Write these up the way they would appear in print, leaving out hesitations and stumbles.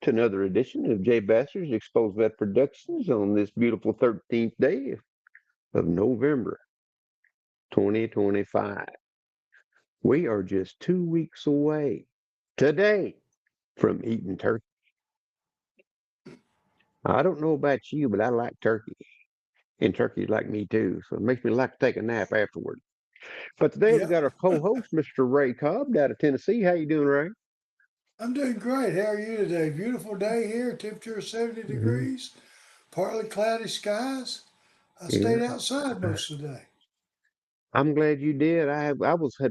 to another edition of JBasser's Exposed Vet Productions on this beautiful 13th day of November 2025. We are just 2 weeks away today from eating turkey. I don't know about you, but I like turkey, and turkeys like me too, so it makes me like to take a nap afterward. But today we Yeah, got our co-host, Mr. Ray Cobb, out of Tennessee. How you doing, Ray? I'm doing great. How are you today? Beautiful day here, temperature of 70 Hmm. degrees, partly cloudy skies. I Yeah. stayed outside most of the day. I'm glad you did. I had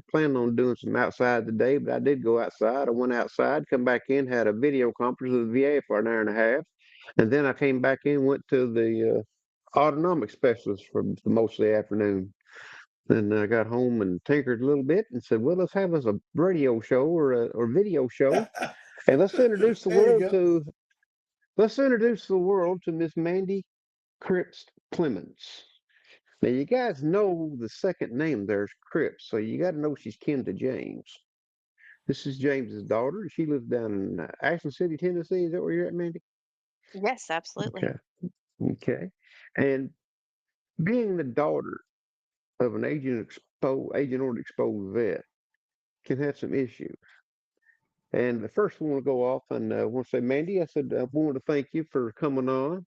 planned on doing some outside today, but I did go outside. I went outside, come back in, had a video conference with the VA for an hour and a half, and then I came back in, went to the autonomic specialist for most of the afternoon. Then I got home and tinkered a little bit and said, "Well, let's have us a radio show or video show, and There you go. let's introduce the world to Miss Mandy Cripps Clements." Now, you guys know the second name there's Cripps, so you got to know she's kin to James. This is James's daughter. She lives down in Ashland City, Tennessee. Is that where you're at, Mandy? Yes, absolutely. Okay. Okay. And being the daughter of an agent or exposed vet can have some issues. And the first one to go off and I want to say, Mandy, I said, I wanted to thank you for coming on.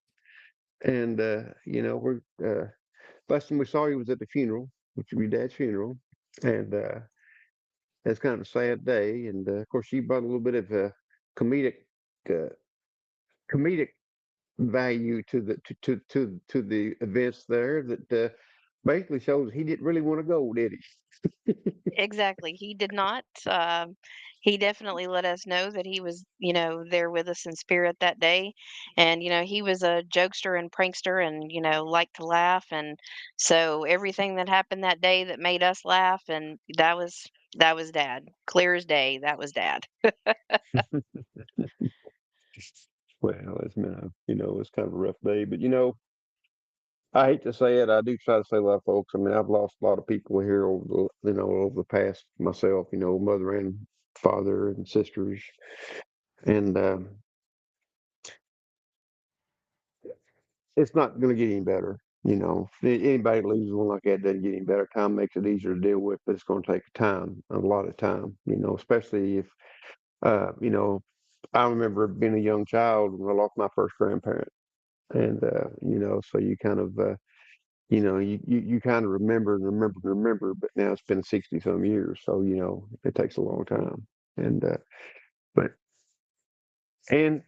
And, we're, last time we saw you was at the funeral, which was your dad's funeral. And, it's kind of a sad day, and of course, she brought a little bit of comedic uh, comedic value to the events there that basically shows he didn't really want to go, did he? Exactly. He did not. He definitely let us know that he was, there with us in spirit that day. And, he was a jokester and prankster and, liked to laugh. And so everything that happened that day that made us laugh, and that was dad. Clear as day, that was dad. Well, it's kind of a rough day, but I hate to say it. I do try to say a lot of folks. I mean, I've lost a lot of people here over the past myself. Mother and father and sisters, and it's not going to get any better. Anybody that loses one like that doesn't get any better. Time makes it easier to deal with, but it's going to take time, a lot of time. Especially if, uh, you know, I remember being a young child when I lost my first grandparent, and so you kind of, you kind of remember and remember and remember, but now it's been 60 some years, so it takes a long time, and but and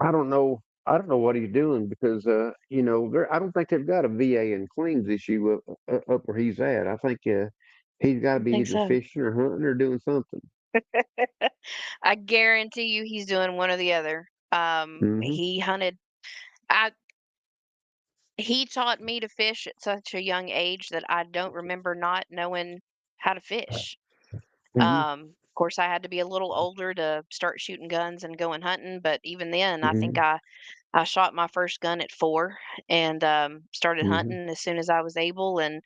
I don't know what he's doing because I don't think they've got a VA and claims issue up where he's at. I think he's got to I be think either so. fishing or hunting or doing something. I guarantee you he's doing one or the other. Hmm. He hunted. I He taught me to fish at such a young age that I don't remember not knowing how to fish. Hmm. Of course, I had to be a little older to start shooting guns and going hunting, but even then, I think Hmm. I shot my first gun at 4 and started Hmm. hunting as soon as I was able. And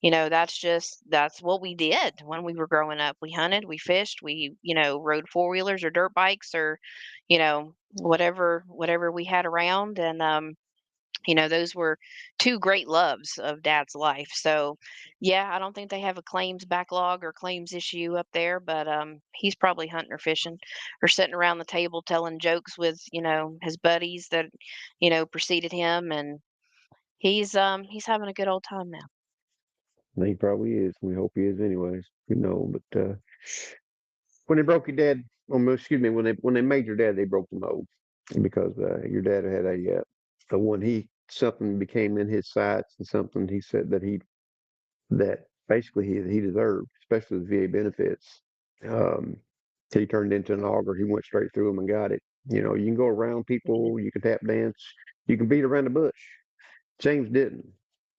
that's what we did when we were growing up. We hunted, we fished, we rode 4 wheelers or dirt bikes or whatever we had around. And those were 2 great loves of dad's life. So, yeah, I don't think they have a claims backlog or claims issue up there, but he's probably hunting or fishing or sitting around the table telling jokes with, his buddies that, preceded him, and he's having a good old time now. He probably is. We hope he is, anyways. But when they broke your dad, excuse me, when they made your dad, they broke the mold because your dad had when he something became in his sights and something he said that basically he deserved, especially the VA benefits. Um, he turned into an auger. He went straight through them and got it. You can go around Mhm. people, you can tap dance, you can beat around the bush. James didn't.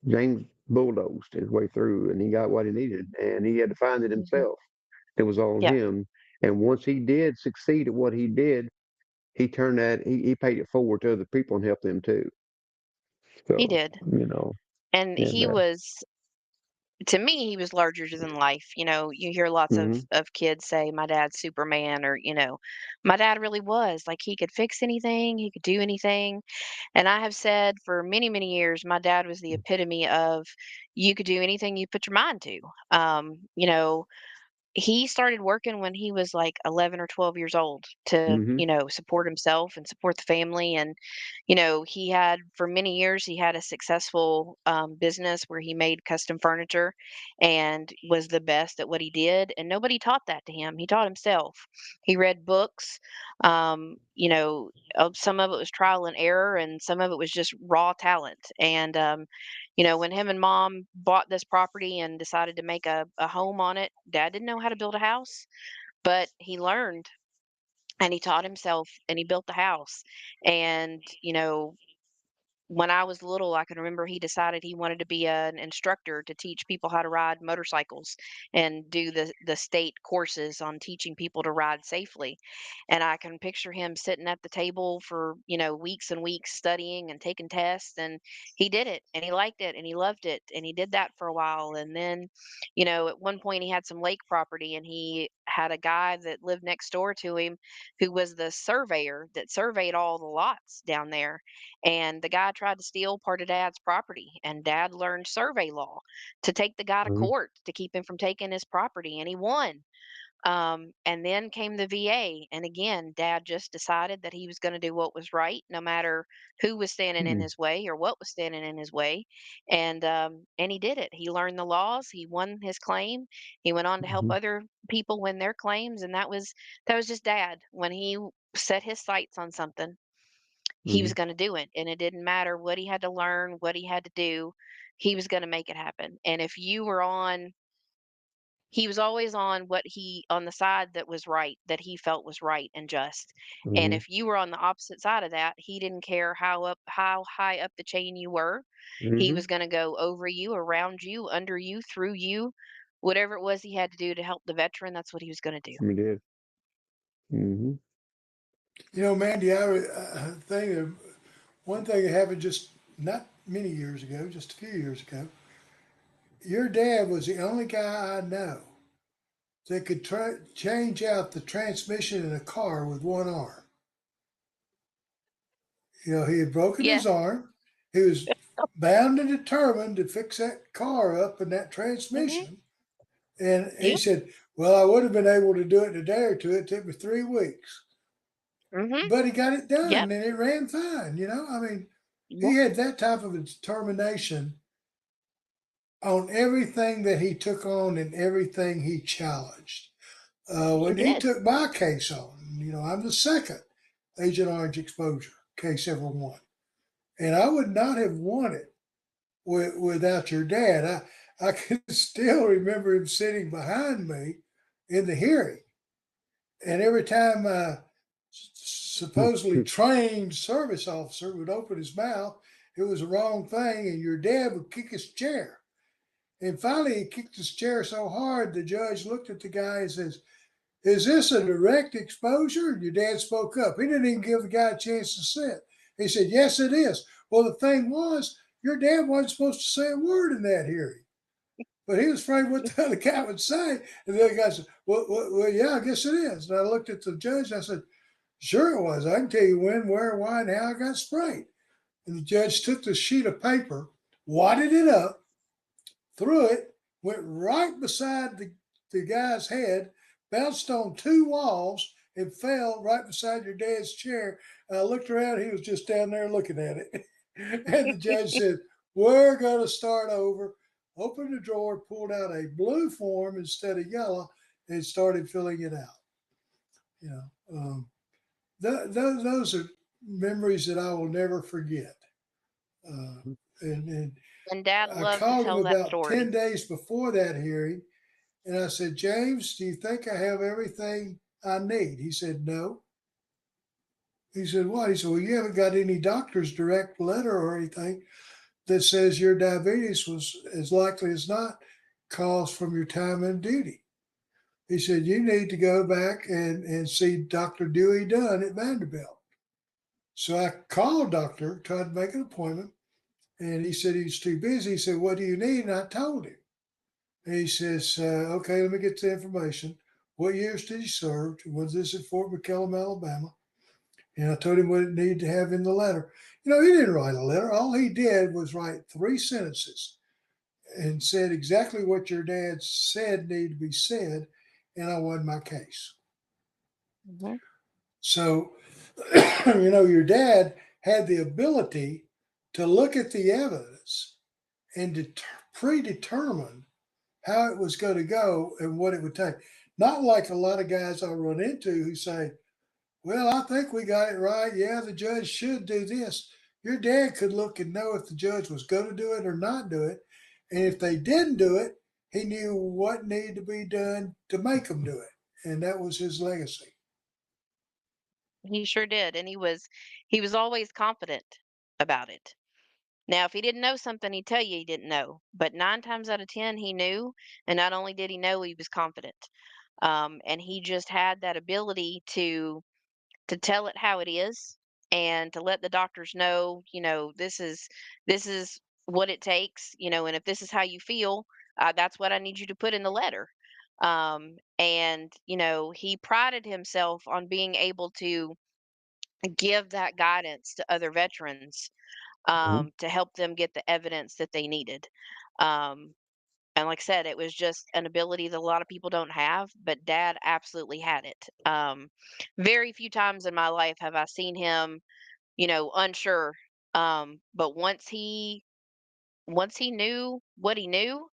James bulldozed his way through, and he got what he needed, and he had to find it Mhm. himself. It was all on Yeah, him. And once he did succeed at what he did, he paid it forward to other people and helped them too. he So did. you know, And and he was to me, he was larger than life. You hear lots of Mhm. kids say, "My dad's Superman," or my dad really was like he could fix anything, he could do anything. And I have said for many, many years, my dad was the epitome of you could do anything you put your mind to. Um, you know, he started working when he was like 11 or 12 years old to, Mhm. support himself and support the family. And, he had, for many years, he had a successful business where he made custom furniture and was the best at what he did. And nobody taught that to him. He taught himself. He read books. Some of it was trial and error, and some of it was just raw talent. And, when him and mom bought this property and decided to make a home on it, dad didn't know how to build a house, but he learned and he taught himself and he built the house. And, when I was little, I can remember he decided he wanted to be an instructor to teach people how to ride motorcycles and do the state courses on teaching people to ride safely. And I can picture him sitting at the table for, weeks and weeks studying and taking tests, and he did it and he liked it and he loved it and he did that for a while. And then, at one point he had some lake property and he had a guy that lived next door to him who was the surveyor that surveyed all the lots down there, and the guy tried to steal part of dad's property, and dad learned survey law to take the guy to Mhm. court to keep him from taking his property, and he won. And then came the VA, and again dad just decided that he was going to do what was right no matter who was standing in Mhm. his way or what was standing in his way. And he did it. He learned the laws, he won his claim, he went on to help Mhm. other people win their claims. And that was just dad. When he set his sights on something, he was Mhm. gonna do it, and it didn't matter what he had to learn, what he had to do, he was gonna make it happen. And if you were on he was always on the side that was right, that he felt was right and just. And Mhm. if you were on the opposite side of that, he didn't care how high up the chain you were. He Mhm. was gonna go over you, around you, under you, through you, whatever it was he had to do to help the veteran, that's what he was gonna do. We did. Mhm. Mandy, I think one thing that happened just not many years ago, just a few years ago. Your dad was the only guy I know that could change out the transmission in a car with one arm. He had broken Yeah. his arm. He was bound and determined to fix that car up and that Mhm. transmission. And he Yeah. said, "Well, I would have been able to do it in a day or two. It took me 3 weeks." Mhm. But he got it done Yep. and it ran fine. I mean, he Yep. had that type of a determination on everything that he took on and everything he challenged. He When he did. took my case on, I'm the second Agent Orange exposure case ever won. And I would not have won it without your dad. I can still remember him sitting behind me in the hearing. And every time a supposedly trained service officer would open his mouth, it was the wrong thing, and your dad would kick his chair. And finally, he kicked his chair so hard, the judge looked at the guy and says, "Is this a direct exposure?" And your dad spoke up. He didn't even give the guy a chance to sit. He said, "Yes, it is." Well, the thing was, your dad wasn't supposed to say a word in that hearing. But he was afraid what the other guy would say. And the other guy said, well, yeah, I guess it is. And I looked at the judge and I said, "Sure it was. I can tell you when, where, why, and how I got sprayed." And the judge took the sheet of paper, wadded it up, threw it, went right beside the guy's head, bounced on two walls, and fell right beside your dad's chair. And I looked around, he was just down there looking at it. And the judge said, "We're going to start over." Opened the drawer, pulled out a blue form instead of yellow, and started filling it out. You know, those are memories that I will never forget. Uh, and And dad I loved to called him tell that about story. 10 days before that hearing, and I said, "James, do you think I have everything I need?" He said, "No." He said, "What?" He said, "Well, you haven't got any doctor's direct letter or anything that says your diabetes was as likely as not caused from your time in duty." He said, "You need to go back and see Dr. Dewey Dunn at Vanderbilt." So I called doctor, tried to make an appointment, and he said he was too busy. He said, "What do you need?" And I told him. He says, okay, let me get the information. What years did he serve? Was this at Fort McCallum, Alabama? And I told him what it needed to have in the letter. He didn't write a letter. All he did was write 3 sentences and said exactly what your dad said needed to be said, and I won my case. Mhm. So, your dad had the ability to look at the evidence and predetermine how it was going to go and what it would take. Not like a lot of guys I run into who say, well, I think we got it right. Yeah, the judge should do this. Your dad could look and know if the judge was going to do it or not do it. And if they didn't do it, he knew what needed to be done to make them do it. And that was his legacy. He sure did, and he was always confident about it. Now, if he didn't know something, he'd tell you he didn't know, but 9 times out of 10, he knew, and not only did he know, he was confident. And he just had that ability to tell it how it is and to let the doctors know, this is what it takes, and if this is how you feel, that's what I need you to put in the letter. And he prided himself on being able to give that guidance to other veterans, Mhm. to help them get the evidence that they needed. Um, and like I said, it was just an ability that a lot of people don't have, but dad absolutely had it. Very few times in my life have I seen him, unsure. But once he knew what he knew,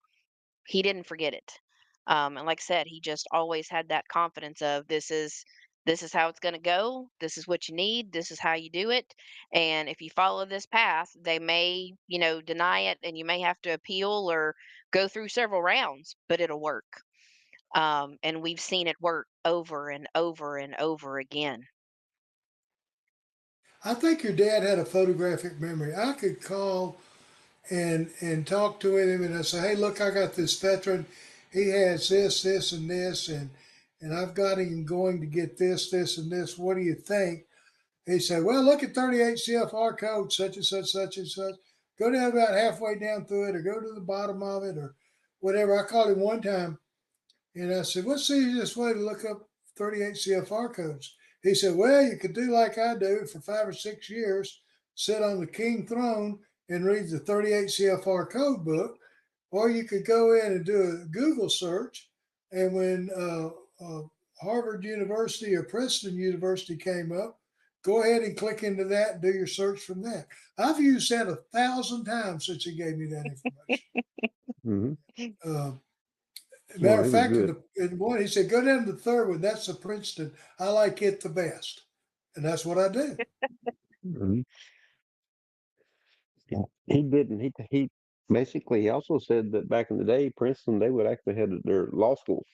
he didn't forget it. And like I said, he just always had that confidence of this is how it's going to go. This is what you need. This is how you do it. And if you follow this path, they may, deny it, and you may have to appeal or go through several rounds, but it'll work. And we've seen it work over and over and over again. I think your dad had a photographic memory. I could call and talk to him and I say, hey, look, I got this veteran. He has this, this, and this, and I've got him going to get this, this, and this. What do you think? He said, well, look at 38 CFR code, such and such, such and such. Go down about halfway down through it or go to the bottom of it or whatever. I called him one time and I said, what's the easiest way to look up 38 CFR codes? He said, well, you could do like I do for 5 or 6 years, sit on the king throne and read the 38 CFR code book, or you could go in and do a Google search. And when Harvard University or Princeton University came up, go ahead and click into that and do your search from that. I've used that 1,000 times since he gave me that information. Mhm. Uh, Matter Well, of he was fact, good. in one, he said, go down to the third one. That's the Princeton. I like it the best. And that's what I do. Mhm. Yeah. He didn't. He basically he also said that back in the day, Princeton they would actually have their law school,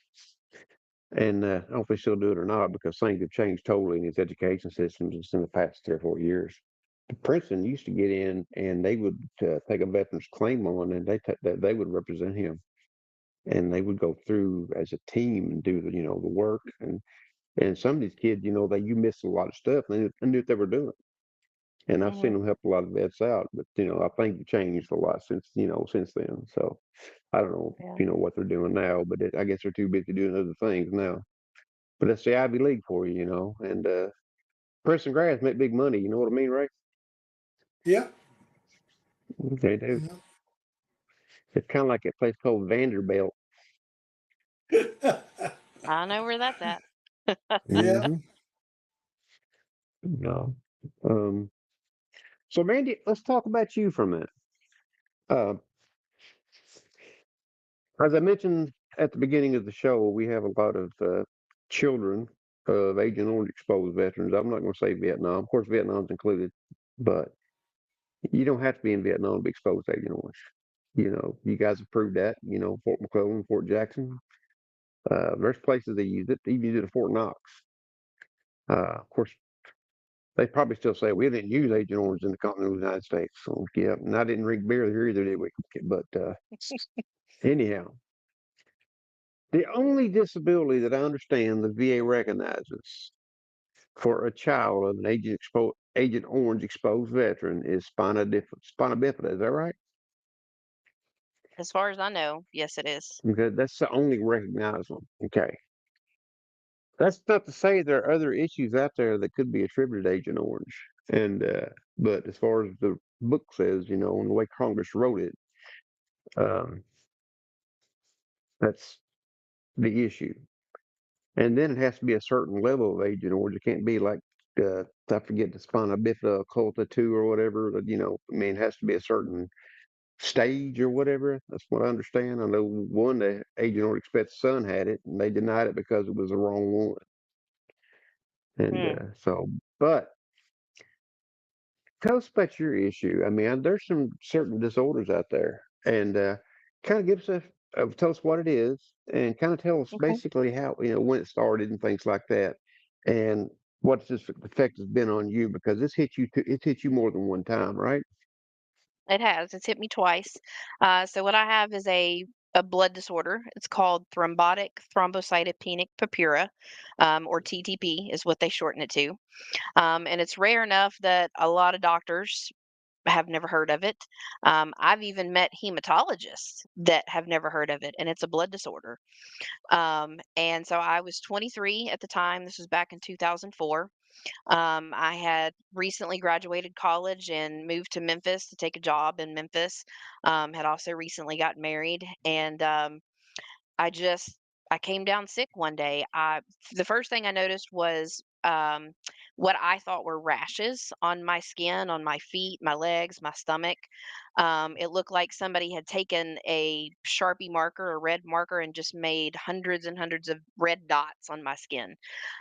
and I don't know if they still do it or not because things have changed totally in his education system just in the past 3 or 4 years. Princeton used to get in and they would take a veteran's claim on, and they would represent him, and they would go through as a team and do the work, and some of these kids, you miss a lot of stuff. They knew what they were doing. And I've seen Hmm. them help a lot of vets out, but I think it changed a lot since then. So I don't know, Yeah. what they're doing now, but I guess they're too busy doing other things now. But that's the Ivy League for you, and Princeton grads make big money. You know what I mean, right? Yeah. They do. It's kind of like a place called Vanderbilt. Yeah. I know where that's at. Yeah. Mm-hmm. No. Um, so Mandy, let's talk about you for a minute. Uh, as I mentioned at the beginning of the show, we have a lot of children of Agent Orange exposed veterans. I'm not going to say Vietnam. Of course, Vietnam's included, but you don't have to be in Vietnam to be exposed to Agent Orange. You guys have proved that. Fort McClellan, Fort Jackson. There's places they use it. They even use it at Fort Knox. Of course, they probably still say we didn't use Agent Orange in the continental United States. So yeah, and I didn't drink beer here either, did we? But anyhow, the only disability that I understand the VA recognizes for a child of an Agent Orange exposed veteran is spina bifida. Is that right? As far as I know, yes, it is. Okay, that's the only recognized one. Okay. That's not to say there are other issues out there that could be attributed to Agent Orange. And but as far as the book says, and the way Congress wrote it, um, that's the issue. And then it has to be a certain level of Agent Orange. It can't be like I forget the spina bifida occulta 2 or whatever. I mean, it has to be a certain stage or whatever. That's what I understand. I know one, the Agent Orange Express son had it, and they denied it because it was the wrong one. And Hmm. but tell us about your issue. I mean, there's some certain disorders out there, and kind of give us tell us what it is, and kind of tell us Okay. basically how when it started and things like that, and what this effect has been on you because it's hit you more than one time, right? It has. It's hit me twice. So what I have is a blood disorder. It's called thrombotic thrombocytopenic purpura, or TTP is what they shorten it to. And it's rare enough that a lot of doctors have never heard of it. I've even met hematologists that have never heard of it, and it's a blood disorder. And so I was 23 at the time. This was back in 2004. I had recently graduated college and moved to Memphis to take a job in Memphis. Had also recently gotten married, and I just I came down sick one day. The first thing I noticed was what I thought were rashes on my skin, on my feet, my legs, my stomach. It looked like somebody had taken a Sharpie marker, a red marker, and just made hundreds and hundreds of red dots on my skin.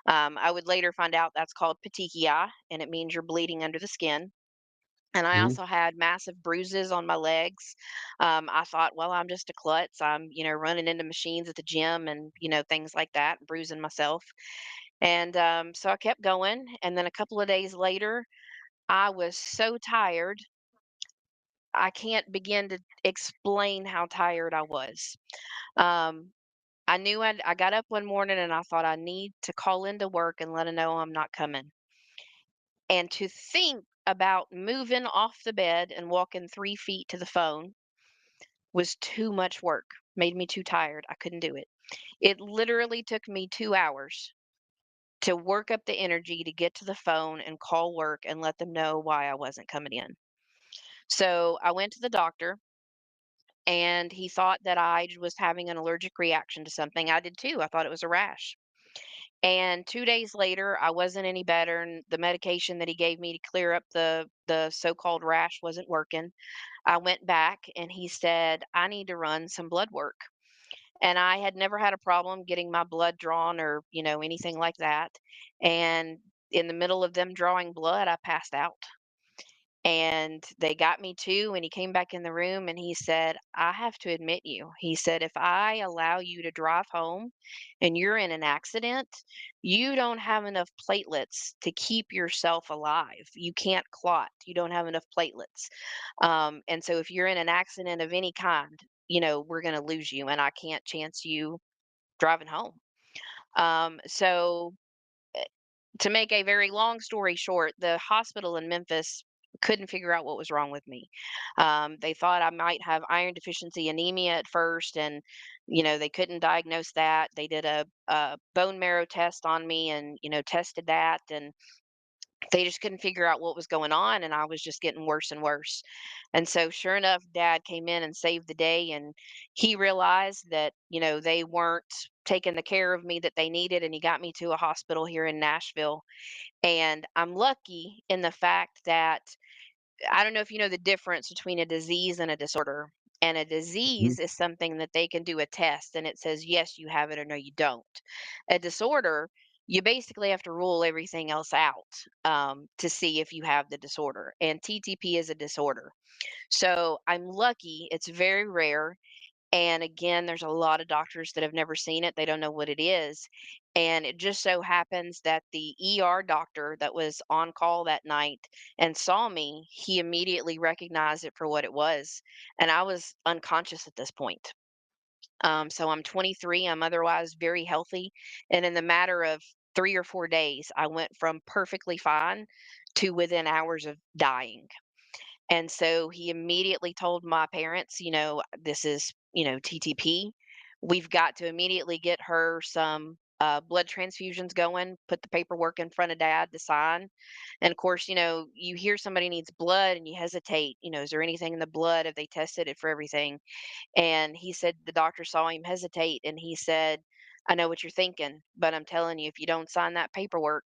I would later find out that's called petechia, and it means you're bleeding under the skin. And I Hmm. also had massive bruises on my legs. I thought, well, I'm just a klutz. I'm, running into machines at the gym and, things like that, bruising myself. And so I kept going. And then a couple of days later, I was so tired. I can't begin to explain how tired I was. Um, I knew I got up one morning and I thought I need to call into work and let them know I'm not coming. And to think about moving off the bed and walking 3 feet to the phone was too much work, made me too tired. I couldn't do it. It literally took me 2 hours to work up the energy to get to the phone and call work and let them know why I wasn't coming in. So I went to the doctor and he thought that I was having an allergic reaction to something. I did too. I thought it was a rash. And 2 days later, I wasn't any better, and the medication that he gave me to clear up the so-called rash wasn't working. I went back and he said, "I need to run some blood work." And I had never had a problem getting my blood drawn or, anything like that. And in the middle of them drawing blood, I passed out. And they got me too. And he came back in the room and he said, "I have to admit you." He said, "If I allow you to drive home and you're in an accident, you don't have enough platelets to keep yourself alive. You can't clot. You don't have enough platelets. And so if you're in an accident of any kind, we're going to lose you and I can't chance you driving home." So to make a very long story short, the hospital in Memphis couldn't figure out what was wrong with me. They thought I might have iron deficiency anemia at first, and they couldn't diagnose that. They did a bone marrow test on me, and tested that, and they just couldn't figure out what was going on, and I was just getting worse and worse. And so, sure enough, Dad came in and saved the day, and he realized that they weren't taking the care of me that they needed, and he got me to a hospital here in Nashville. And I'm lucky in the fact that I don't know if you know the difference between a disease and a disorder. And a Hmm. disease is something that they can do a test and it says, yes, you have it or no, you don't. A disorder, you basically have to rule everything else out to see if you have the disorder. And TTP is a disorder. So I'm lucky. It's very rare. And again, there's a lot of doctors that have never seen it. They don't know what it is. And it just so happens that the ER doctor that was on call that night and saw me, he immediately recognized it for what it was. And I was unconscious at this point. So I'm 23. I'm otherwise very healthy. And in the matter of 3 or 4 days, I went from perfectly fine to within hours of dying. And so he immediately told my parents, this is, TTP. We've got to immediately get her some blood transfusions going, put the paperwork in front of dad to sign. And of course, you hear somebody needs blood and you hesitate, is there anything in the blood? Have they tested it for everything? And he said the doctor saw him hesitate and he said, I know what you're thinking, but I'm telling you, if you don't sign that paperwork,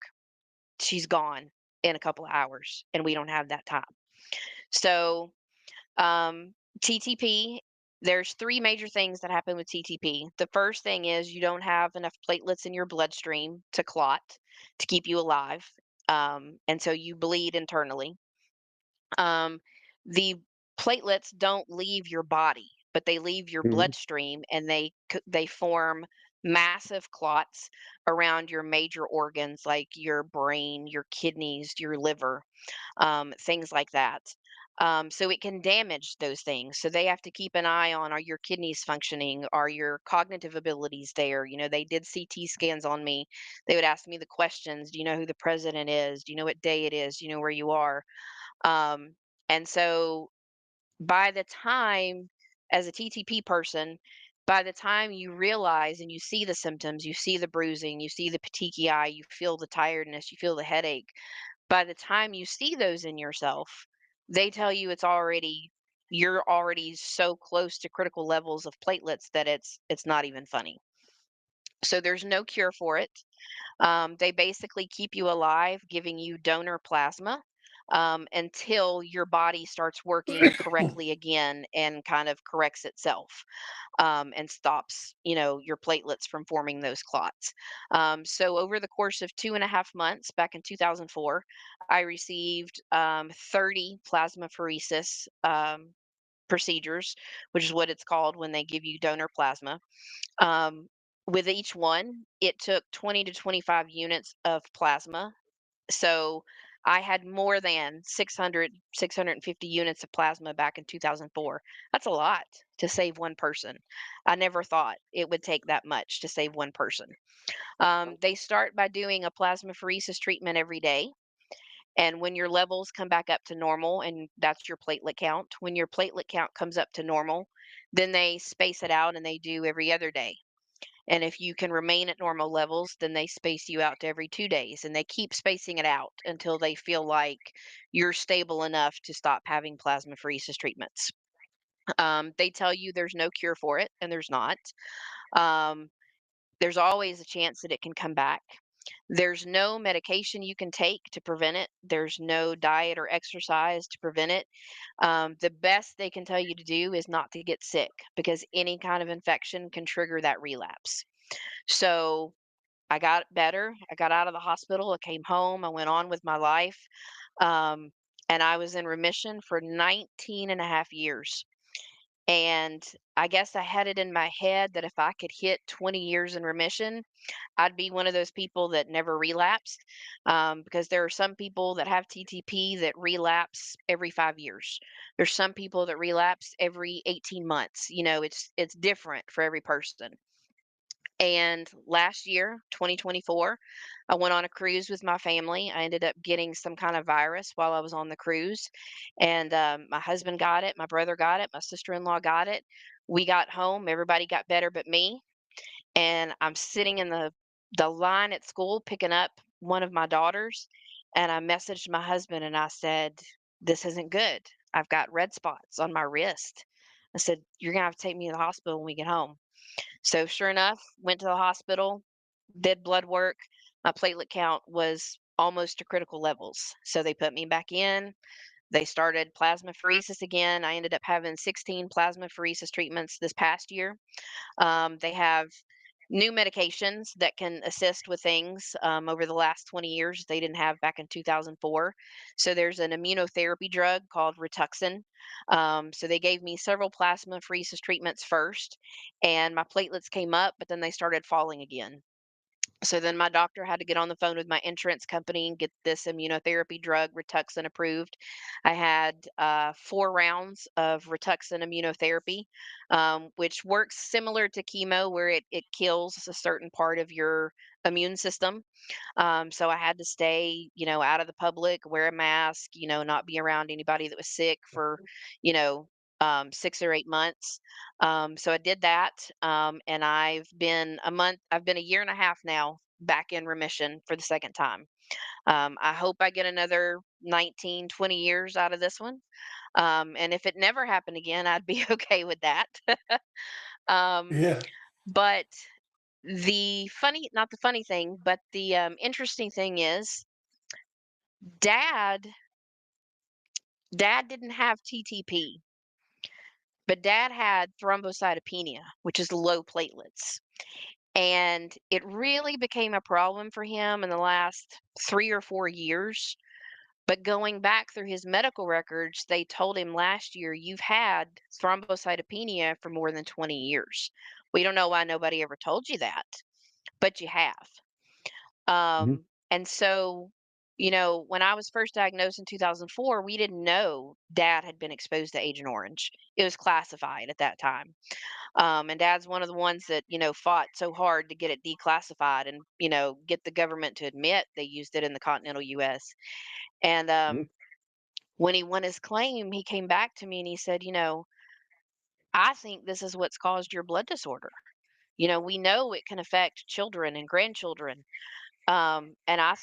she's gone in a couple of hours and we don't have that time. So, um, TTP, there's three major things that happen with TTP. The first thing is you don't have enough platelets in your bloodstream to clot to keep you alive. And so you bleed internally. Um, the platelets don't leave your body, but they leave your Mhm. bloodstream and they form massive clots around your major organs like your brain, your kidneys, your liver, things like that. So it can damage those things. So they have to keep an eye on, are your kidneys functioning? Are your cognitive abilities there? They did CT scans on me. They would ask me the questions. Do you know who the president is? Do you know what day it is? Do you know where you are? Um, and so by the time, as a TTP person, by the time you realize and you see the symptoms, you see the bruising, you see the petechiae, you feel the tiredness, you feel the headache, by the time you see those in yourself, they tell you you're already so close to critical levels of platelets that it's not even funny. So there's no cure for it. They basically keep you alive, giving you donor plasma until your body starts working correctly again and kind of corrects itself and stops, your platelets from forming those clots. So over the course of 2.5 months back in 2004, I received 30 plasmapheresis procedures, which is what it's called when they give you donor plasma. Um, with each one, it took 20 to 25 units of plasma. So I had more than 650 units of plasma back in 2004. That's a lot to save one person. I never thought it would take that much to save one person. They start by doing a plasmapheresis treatment every day. And when your levels come back up to normal, and that's your platelet count, when your platelet count comes up to normal, then they space it out and they do every other day. And if you can remain at normal levels, then they space you out to every 2 days and they keep spacing it out until they feel like you're stable enough to stop having plasmapheresis treatments. They tell you there's no cure for it, and there's not. Um, there's always a chance that it can come back. There's no medication you can take to prevent it. There's no diet or exercise to prevent it. The best they can tell you to do is not to get sick because any kind of infection can trigger that relapse. So I got better. I got out of the hospital. I came home. I went on with my life. Um, and I was in remission for 19 and a half years. And I guess I had it in my head that if I could hit 20 years in remission, I'd be one of those people that never relapsed. Because there are some people that have TTP that relapse every 5 years. There's some people that relapse every 18 months. It's different for every person. And last year, 2024, I went on a cruise with my family. I ended up getting some kind of virus while I was on the cruise. And my husband got it, my brother got it, my sister in law got it. We got home, everybody got better but me. And I'm sitting in the line at school picking up one of my daughters. And I messaged my husband and I said, this isn't good. I've got red spots on my wrist. I said, you're going to have to take me to the hospital when we get home. So sure enough, went to the hospital, did blood work. My platelet count was almost to critical levels. So they put me back in. They started plasmapheresis again. I ended up having 16 plasmapheresis treatments this past year. They have new medications that can assist with things over the last 20 years they didn't have back in 2004. So there's an immunotherapy drug called Rituxan. So they gave me several plasmapheresis treatments first, and my platelets came up, but then they started falling again. So then my doctor had to get on the phone with my insurance company and get this immunotherapy drug, Rituxan, approved. I had 4 rounds of Rituxan immunotherapy, which works similar to chemo, where it kills a certain part of your immune system. So I had to stay, out of the public, wear a mask, not be around anybody that was sick for, you know, 6 or 8 months. So I did that. And I've been a year and a half now back in remission for the second time. I hope I get another 19, 20 years out of this one. And if it never happened again, I'd be okay with that. um, Yeah. but not the funny thing, but the interesting thing is dad, dad didn't have TTP, but dad had thrombocytopenia, which is low platelets. And it really became a problem for him in the last 3 or 4 years. But going back through his medical records, they told him last year, you've had thrombocytopenia for more than 20 years. We don't know why nobody ever told you that, but you have. Hmm. And so, when I was first diagnosed in 2004, we didn't know dad had been exposed to Agent Orange. It was classified at that time. And dad's one of the ones that, fought so hard to get it declassified and, get the government to admit they used it in the continental US. And Hmm. when he won his claim, he came back to me and he said, I think this is what's caused your blood disorder. We know it can affect children and grandchildren. And I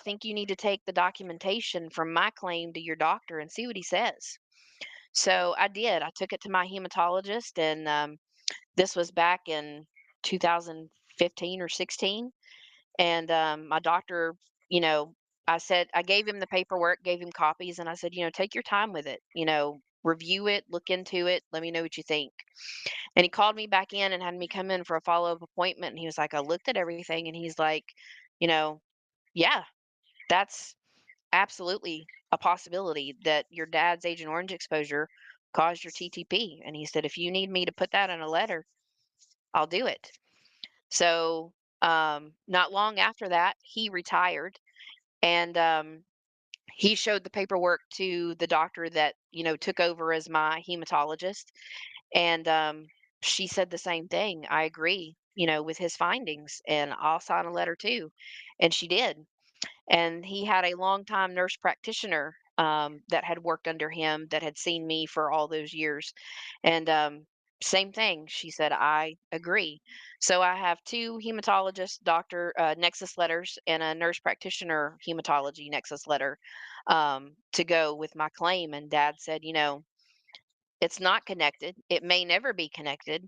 think you need to take the documentation from my claim to your doctor and see what he says. So I did. I took it to my hematologist, and this was back in 2015 or 16. And my doctor, you know, I gave him the paperwork, gave him copies, and I said, take your time with it, review it, look into it, let me know what you think. And he called me back in and had me come in for a follow up appointment. And he was like, I looked at everything, and he's like, you know, yeah, that's absolutely a possibility that your dad's Agent Orange exposure caused your TTP. And he said, if you need me to put that in a letter, I'll do it. So, not long after that, he retired, and he showed the paperwork to the doctor that took over as my hematologist, and she said the same thing. I agree, with his findings, and I'll sign a letter too. And she did. And he had a longtime nurse practitioner that had worked under him that had seen me for all those years. And same thing. She said, I agree. So I have two hematologist doctor nexus letters and a nurse practitioner hematology nexus letter to go with my claim. And dad said, it's not connected. It may never be connected.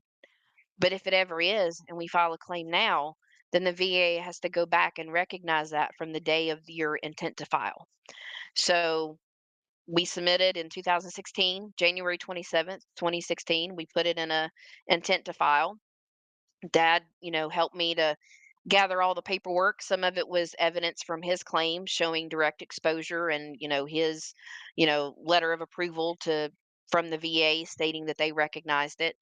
But if it ever is, and we file a claim now, then the VA has to go back and recognize that from the day of your intent to file. So we submitted in 2016, January 27th, 2016. We put it in a intent to file. Dad, helped me to gather all the paperwork. Some of it was evidence from his claim showing direct exposure and, his, letter of approval to from the VA stating that they recognized it.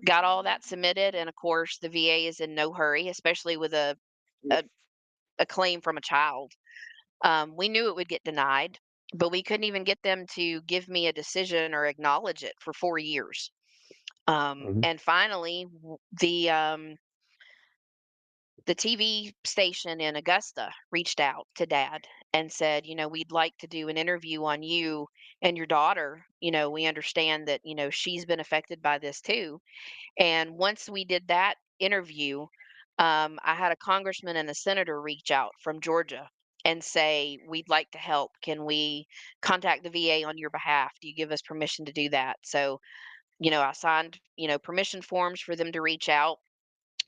Got all that submitted, and of course, the VA is in no hurry, especially with a, a claim from a child. We knew it would get denied, but we couldn't even get them to give me a decision or acknowledge it for 4 years. Hmm. And finally, the TV station in Augusta reached out to dad and said, we'd like to do an interview on you and your daughter. We understand that, she's been affected by this too. And once we did that interview, I had a congressman and a senator reach out from Georgia and say, we'd like to help. Can we contact the VA on your behalf? Do you give us permission to do that? So, I signed, permission forms for them to reach out.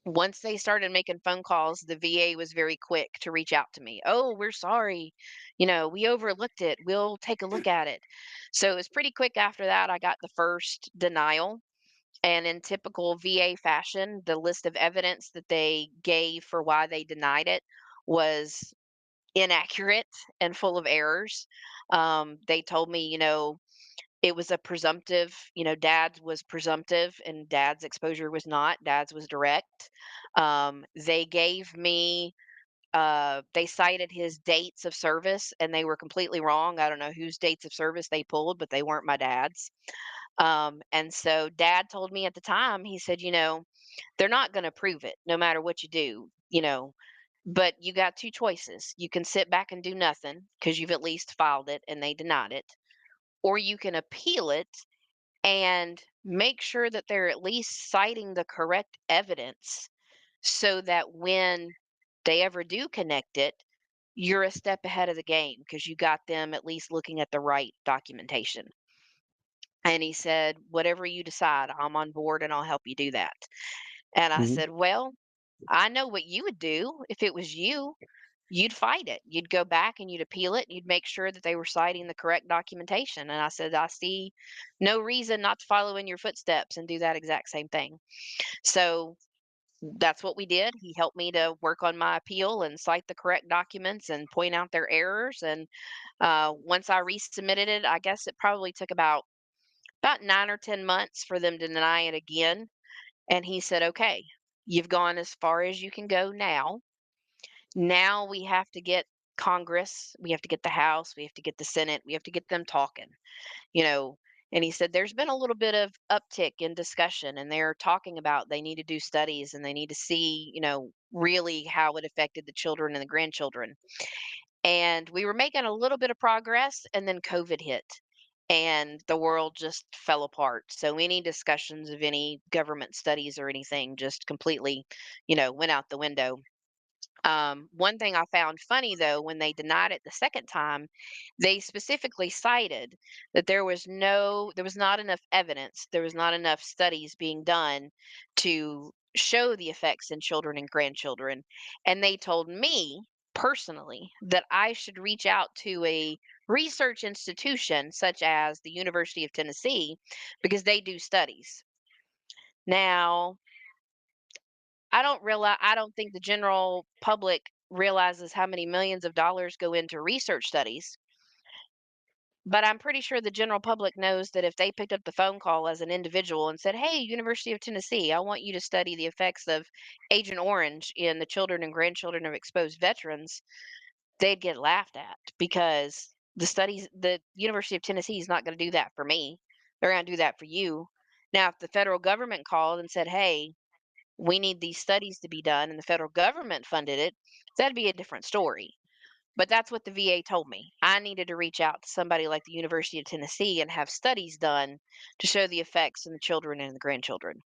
Once they started making phone calls, the VA was very quick to reach out to me. Oh, we're sorry. We overlooked it. We'll take a look at it. So it was pretty quick after that. I got the first denial. And in typical VA fashion, the list of evidence that they gave for why they denied it was inaccurate and full of errors. They told me, It was a presumptive, dad's was presumptive and dad's exposure was not. Dad's was direct. They gave me they cited his dates of service and they were completely wrong. I don't know whose dates of service they pulled, but they weren't my dad's. And so dad told me at the time, he said, they're not going to prove it no matter what you do, but you got two choices. You can sit back and do nothing because you've at least filed it and they denied it, or you can appeal it and make sure that they're at least citing the correct evidence so that when they ever do connect it, you're a step ahead of the game because you got them at least looking at the right documentation. And he said, whatever you decide, I'm on board and I'll help you do that. And I Hmm. said, well, I know what you would do if it was you. You'd fight it. You'd go back and you'd appeal it and you'd make sure that they were citing the correct documentation. And I said, I see no reason not to follow in your footsteps and do that exact same thing. So that's what we did. He helped me to work on my appeal and cite the correct documents and point out their errors. And once I resubmitted it, I guess it probably took about 9 or 10 months for them to deny it again. And he said, "Okay, you've gone as far as you can go now. Now we have to get Congress, we have to get the House, we have to get the Senate, we have to get them talking." You know, and he said there's been a little bit of uptick in discussion and they're talking about they need to do studies and they need to see, really how it affected the children and the grandchildren. And we were making a little bit of progress and then COVID hit and the world just fell apart. So any discussions of any government studies or anything just completely, went out the window. One thing I found funny though, when they denied it the second time, they specifically cited that there was not enough evidence, there was not enough studies being done to show the effects in children and grandchildren. And they told me personally that I should reach out to a research institution such as the University of Tennessee because they do studies. Now, I don't think the general public realizes how many millions of dollars go into research studies, but I'm pretty sure the general public knows that if they picked up the phone call as an individual and said, "Hey, University of Tennessee, I want you to study the effects of Agent Orange in the children and grandchildren of exposed veterans," they'd get laughed at because the University of Tennessee is not going to do that for me. They're going to do that for you. Now, if the federal government called and said, "Hey, we need these studies to be done," and the federal government funded it, that'd be a different story. But that's what the VA told me. I needed to reach out to somebody like the University of Tennessee and have studies done to show the effects in the children and the grandchildren.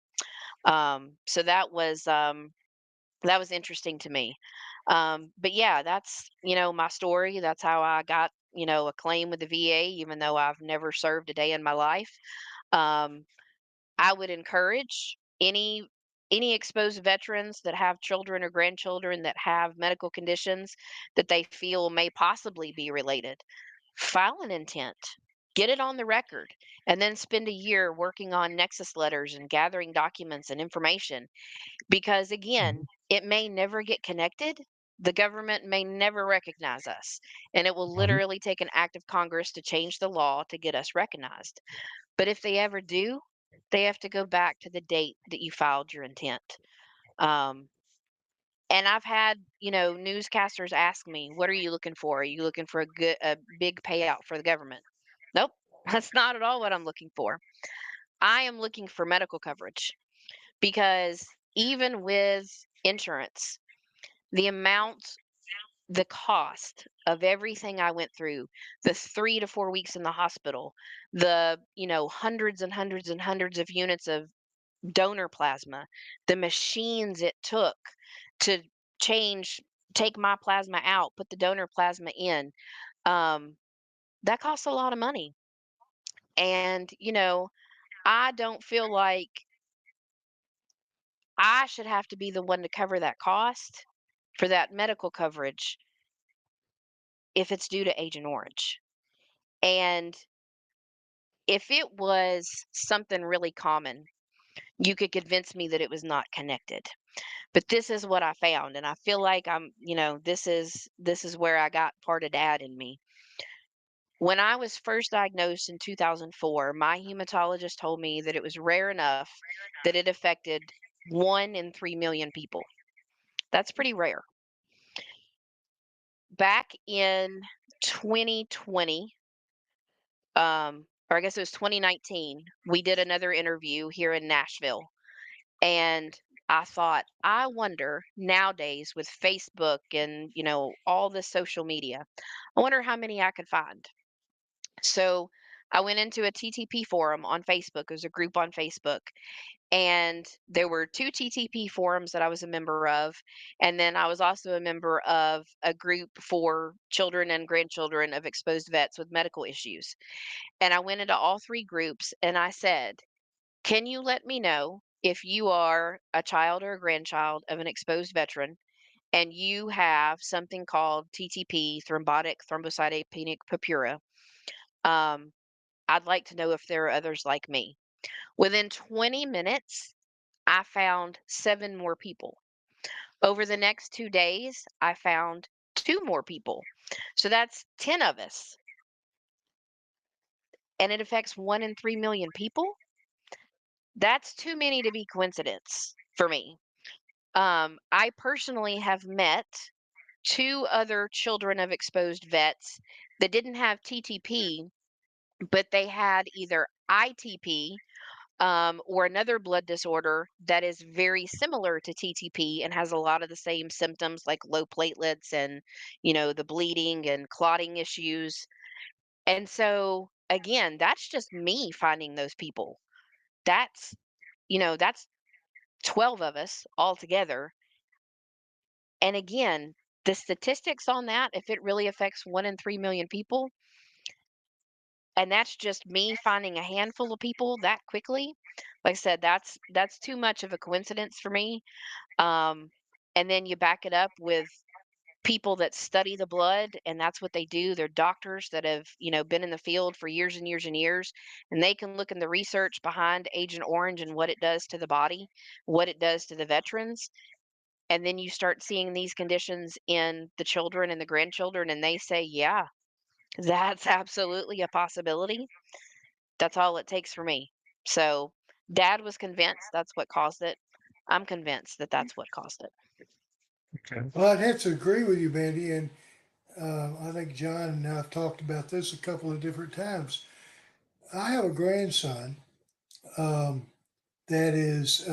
So that was interesting to me. But yeah, that's my story. That's how I got a claim with the VA, even though I've never served a day in my life. Um, I would encourage any exposed veterans that have children or grandchildren that have medical conditions that they feel may possibly be related. File an intent, get it on the record, and then spend a year working on nexus letters and gathering documents and information. Because Mhm. again, it may never get connected. The government may never recognize us, and it will Right. literally take an act of Congress to change the law to get us recognized. But if they ever do, they have to go back to the date that you filed your intent. Um, and I've had, newscasters ask me, "What are you looking for? Are you looking for a big payout for the government?" Nope, that's not at all what I'm looking for. I am looking for medical coverage because even with insurance, the amount, the cost of everything I went through, the 3 to 4 weeks in the hospital, the, hundreds and hundreds and hundreds of units of donor plasma, the machines it took to change, take my plasma out, put the donor plasma in, um, that costs a lot of money. And, I don't feel like I should have to be the one to cover that cost for that medical coverage if it's due to Agent Orange. And if it was something really common, you could convince me that it was not connected. But this is what I found, and I feel like this is where I got part of dad in me. When I was first diagnosed in 2004, my hematologist told me that it was rare enough that it affected 1 in 3 million people. That's pretty rare. Back in 2020, or I guess it was 2019, we did another interview here in Nashville. And I thought, I wonder nowadays with Facebook and, all this social media, I wonder how many I could find. So I went into a TTP forum on Facebook. There's a group on Facebook, and there were two TTP forums that I was a member of. And then I was also a member of a group for children and grandchildren of exposed vets with medical issues. And I went into all three groups and I said, can you let me know if you are a child or a grandchild of an exposed veteran and you have something called TTP, thrombotic thrombocytopenic purpura? Um, I'd like to know if there are others like me. Within 20 minutes, I found 7 more people. Over the next 2 days, I found 2 more people. So that's 10 of us, and it affects 1 in 3 million people. That's too many to be coincidence for me. I personally have met 2 other children of exposed vets that didn't have TTP, but they had either ITP, or another blood disorder that is very similar to TTP and has a lot of the same symptoms like low platelets and, the bleeding and clotting issues. And so, again, that's just me finding those people. That's, that's 12 of us all together. And again, the statistics on that, if it really affects 1 in 3 million people, and that's just me finding a handful of people that quickly, like I said, that's too much of a coincidence for me. Um, and then you back it up with people that study the blood, and that's what they do. They're doctors that have, been in the field for years and years and years, and they can look in the research behind Agent Orange and what it does to the body, what it does to the veterans. And then you start seeing these conditions in the children and the grandchildren, and they say, yeah, that's absolutely a possibility. That's all it takes for me. So dad was convinced that's what caused it. I'm convinced that that's what caused it. Okay. Well, I'd have to agree with you, Mandy, and I think John and I have talked about this a couple of different times. I have a grandson um, that is,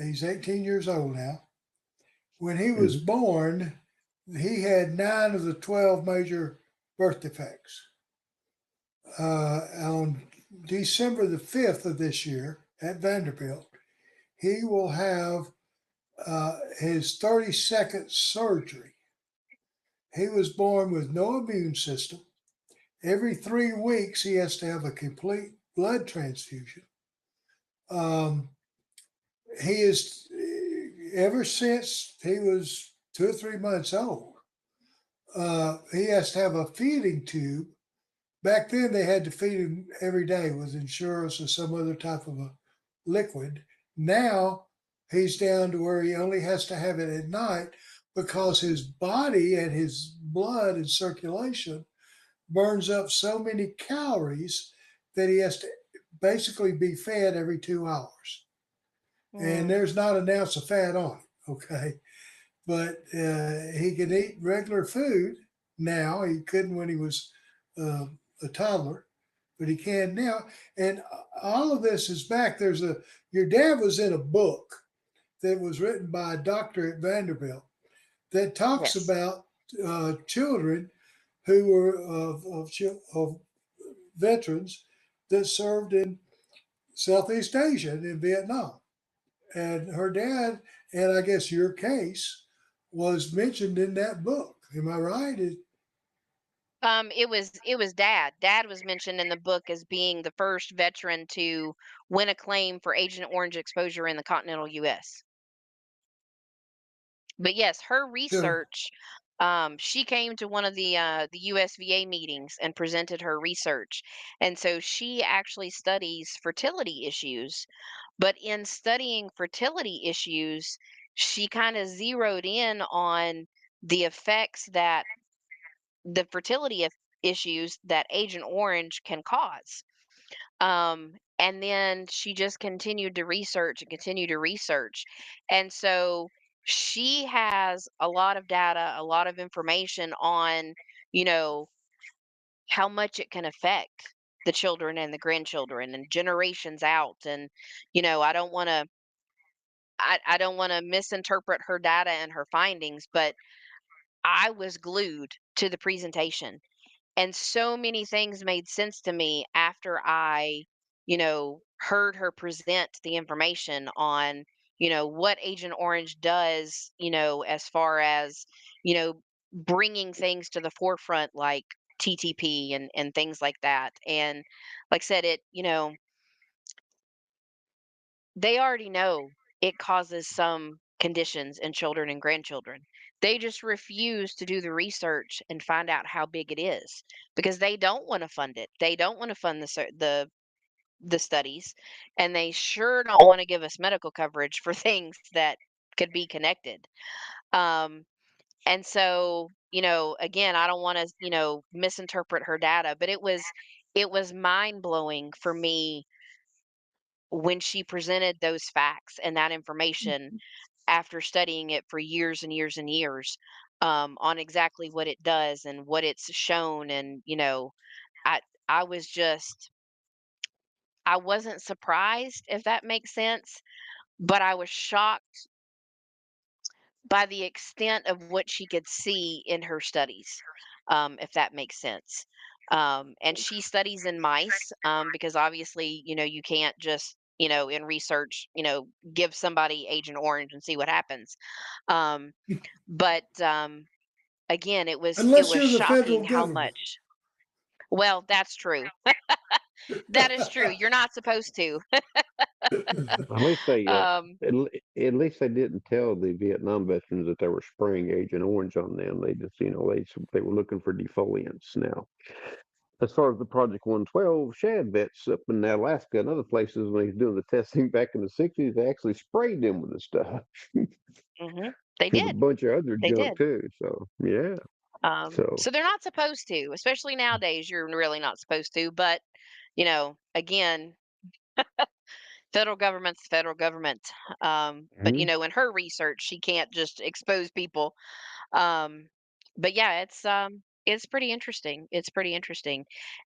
he's 18 years old now. When he was Mhm. born, he had 9 of the 12 major birth defects. On December the 5th of this year at Vanderbilt, he will have his 32nd surgery. He was born with no immune system. Every 3 weeks, he has to have a complete blood transfusion. Um, he is, ever since he was 2 or 3 months old, he has to have a feeding tube. Back then, they had to feed him every day with insurance or some other type of a liquid. Now, he's down to where he only has to have it at night because his body and his blood and circulation burns up so many calories that he has to basically be fed every 2 hours. And Mm, there's not an ounce of fat on it, okay? But he can eat regular food now. He couldn't when he was uh, a toddler, but he can now. And all of this is back. Your dad was in a book that was written by a doctor at Vanderbilt that talks yes. about children who were of veterans that served in Southeast Asia and in Vietnam. And her dad, and I guess your case, was mentioned in that book. Am I right? It was dad. Dad was mentioned in the book as being the first veteran to win a claim for Agent Orange exposure in the continental US. But yes, her So, research, she came to one of the USVA meetings and presented her research. And so she actually studies fertility issues. But in studying fertility issues, she kind of zeroed in on the effects that the fertility issues that Agent Orange can cause. And then she just continued to research and continue to research. And so she has a lot of data, a lot of information on, you know, how much it can affect the children and the grandchildren and generations out. And, I don't want to misinterpret her data and her findings, but I was glued to the presentation, and so many things made sense to me after I, heard her present the information on, what Agent Orange does, as far as, you know, bringing things to the forefront like TTP and things like that. And like I said, they already know it causes some conditions in children and grandchildren. They just refuse to do the research and find out how big it is because they don't want to fund it. They don't want to fund the studies, and they sure don't want to give us medical coverage for things that could be connected. Um, and so, again, I don't want to, misinterpret her data, but it was mind blowing for me when she presented those facts and that information after studying it for years and years and years, on exactly what it does and what it's shown. And I I was just I wasn't surprised, if that makes sense, but I was shocked by the extent of what she could see in her studies, if that makes sense. And she studies in mice, because obviously, you can't just, in research, give somebody Agent Orange and see what happens. Um, but again, it Unless was you're the federal shocking how government. much. Well, that's true. That is true. You're not supposed to. At least they, Um, at least they didn't tell the Vietnam veterans that they were spraying Agent Orange on them. They just, they were looking for defoliants. Now, as far as the Project 112, Shad vets up in Alaska and other places, when he was doing the testing back in the 60s, they actually sprayed them with the stuff mhm, they and a did. bunch of other They junk did. too. So yeah, so So they're not supposed to, especially nowadays. You're really not supposed to. But again, federal government's the federal government. But mhm, in her research, she can't just expose people. Um, but yeah, it's pretty interesting. It's pretty interesting.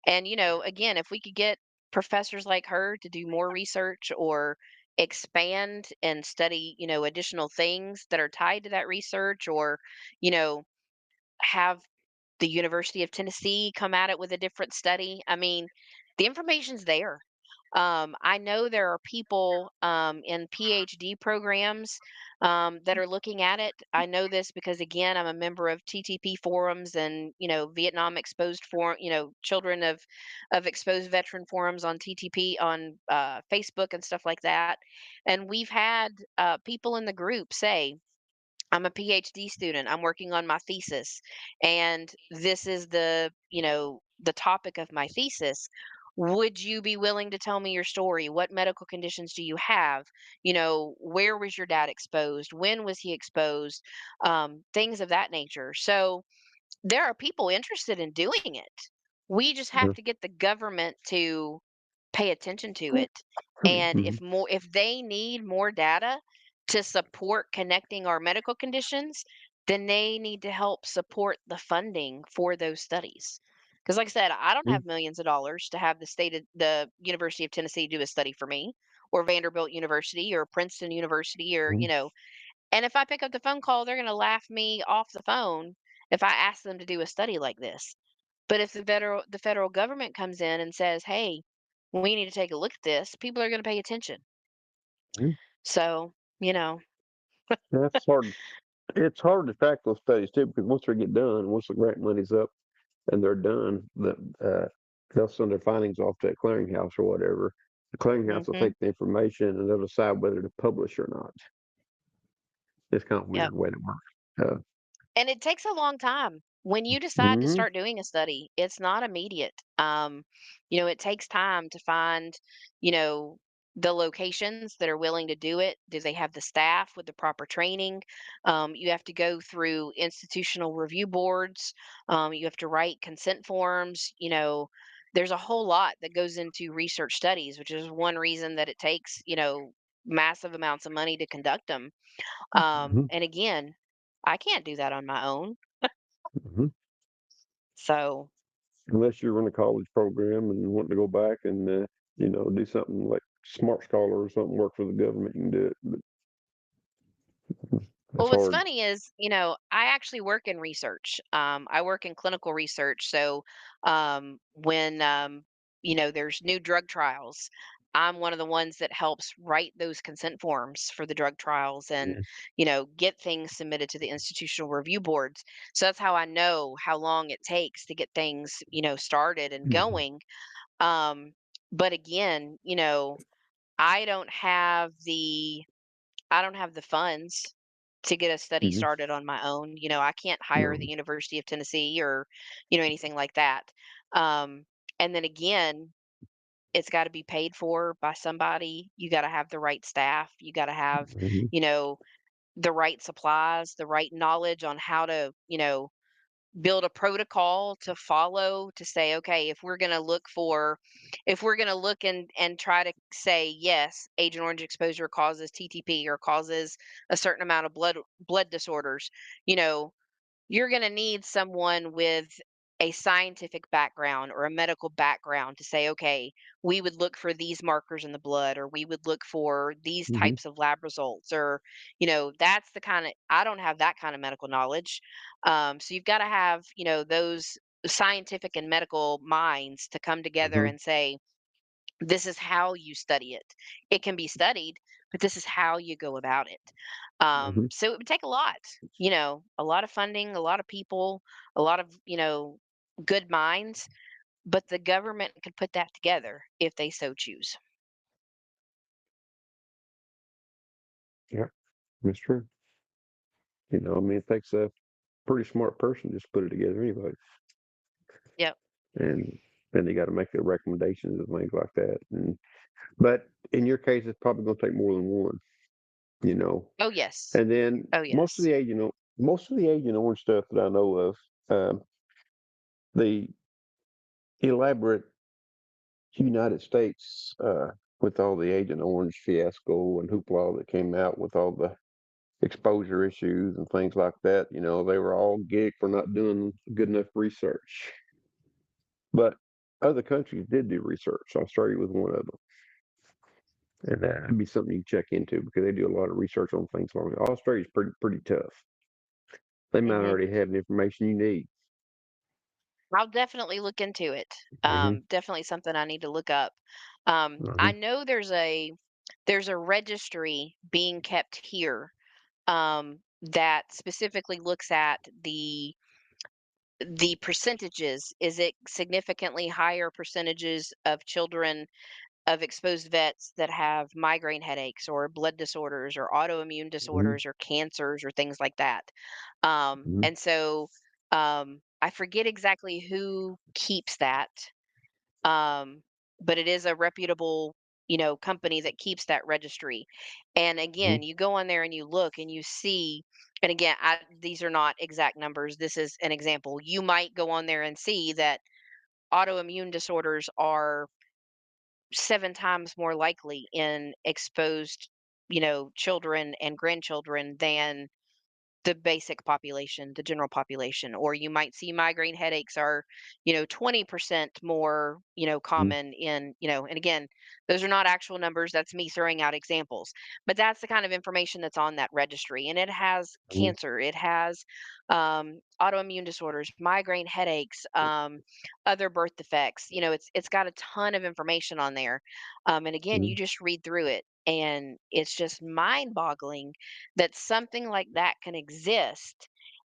And again, if we could get professors like her to do more research or expand and study, additional things that are tied to that research, or you know have the University of Tennessee come at it with a different study. I mean, the information's there. I know there are people, in PhD programs, that are looking at it. I know this because, again, I'm a member of TTP forums and Vietnam exposed forum, children of exposed veteran forums on TTP on Facebook and stuff like that. And we've had people in the group say, I'm a PhD student. I'm working on my thesis, and this is the topic of my thesis. Would you be willing to tell me your story? What medical conditions do you have? Where was your dad exposed? When was he exposed? Things of that nature. So there are people interested in doing it. We just have mhm, to get the government to pay attention to it. And mhm, if they need more data to support connecting our medical conditions, then they need to help support the funding for those studies. Because like I said, I don't mhm, have millions of dollars to have the University of Tennessee do a study for me, or Vanderbilt University, or Princeton University, or mhm, and if I pick up the phone call, they're going to laugh me off the phone if I ask them to do a study like this. But if the federal government comes in and says, "Hey, we need to take a look at this," people are going to pay attention. mhm. So, you know, That's hard. It's hard to track those studies too, because once they get done, once the grant money's up and they're done, they'll send their findings off to a clearinghouse or whatever. The clearinghouse will hmm take the information and they'll decide whether to publish or not. It's kind of yep. weird way to work. And it takes a long time. When you decide to Mhm, start doing a study, it's not immediate. It takes time to find, you know, the locations that are willing to do it. Do they have the staff with the proper training? You have to go through institutional review boards. You have to write consent forms. There's a whole lot that goes into research studies, which is one reason that it takes, massive amounts of money to conduct them. Hmm. And again, I can't do that on my own. Hmm. So, Unless you run a college program and want to go back and do something like Smart Scholar or something, work for the government, you can do it. But well, that's what's hard. funny is, I actually work in research. I work in clinical research. So, when there's new drug trials, I'm one of the ones that helps write those consent forms for the drug trials and, Yeah. get things submitted to the institutional review boards. So that's how I know how long it takes to get things, started and Hmm. going. Um, but again, I don't have the I don't have the funds to get a study Hmm. started on my own. I can't hire the No. University of Tennessee or, anything like that. Um, and then again, it's got to be paid for by somebody. You got to have the right staff. You got to have, Hmm. you know, the right supplies, the right knowledge on how to, build a protocol to follow to say, okay, if we're going to look and try to say, yes, Agent Orange exposure causes TTP or causes a certain amount of blood disorders, you know, you're going to need someone with a scientific background or a medical background to say, okay, we would look for these markers in the blood, or we would look for these Hmm. types of lab results, or, that's the kind of, I don't have that kind of medical knowledge. So you've got to have, those scientific and medical minds to come together Hmm. and say, this is how you study it. It can be studied, but this is how you go about it. Hmm. So it would take a lot, a lot of funding, a lot of people, a lot of, good minds, but the government could put that together if they so choose. Yeah, that's true. I mean, it takes a pretty smart person just to put it together anyway. Yep. And then they got to make the recommendations and things like that. But in your case, it's probably going to take more than one, you know. Oh, yes. And then Oh, yes. most of the Agent Orange stuff that I know of, the elaborate United States, with all the Agent Orange fiasco and hoopla that came out with all the exposure issues and things like that, they were all gig for not doing good enough research. But other countries did do research. Australia was one of them. And that'd be something you check into because they do a lot of research on things like that. Australia's pretty tough. They might Hmm. already have the information you need. I'll definitely look into it. Hmm. Definitely something I need to look up. I Hmm. know there's a registry being kept here, that specifically looks at the percentages. Is it significantly higher percentages of children of exposed vets that have migraine headaches or blood disorders or autoimmune Hmm. disorders or cancers or things like that? Hmm. And so I forget exactly who keeps that, um, but it is a reputable, company that keeps that registry. And Hmm. again, you go on there and you look and you see, and again, these are not exact numbers. This is an example. You might go on there and see that autoimmune disorders are 7 times more likely in exposed, children and grandchildren than the basic population, the general population. Or you might see migraine headaches are, 20% more, Hmm. common in, and again, those are not actual numbers. That's me throwing out examples. But that's the kind of information that's on that registry. And it has Hmm. cancer, it has autoimmune disorders, migraine headaches, other birth defects. It's got a ton of information on there. And again, Hmm. you just read through it. And it's just mind boggling that something like that can exist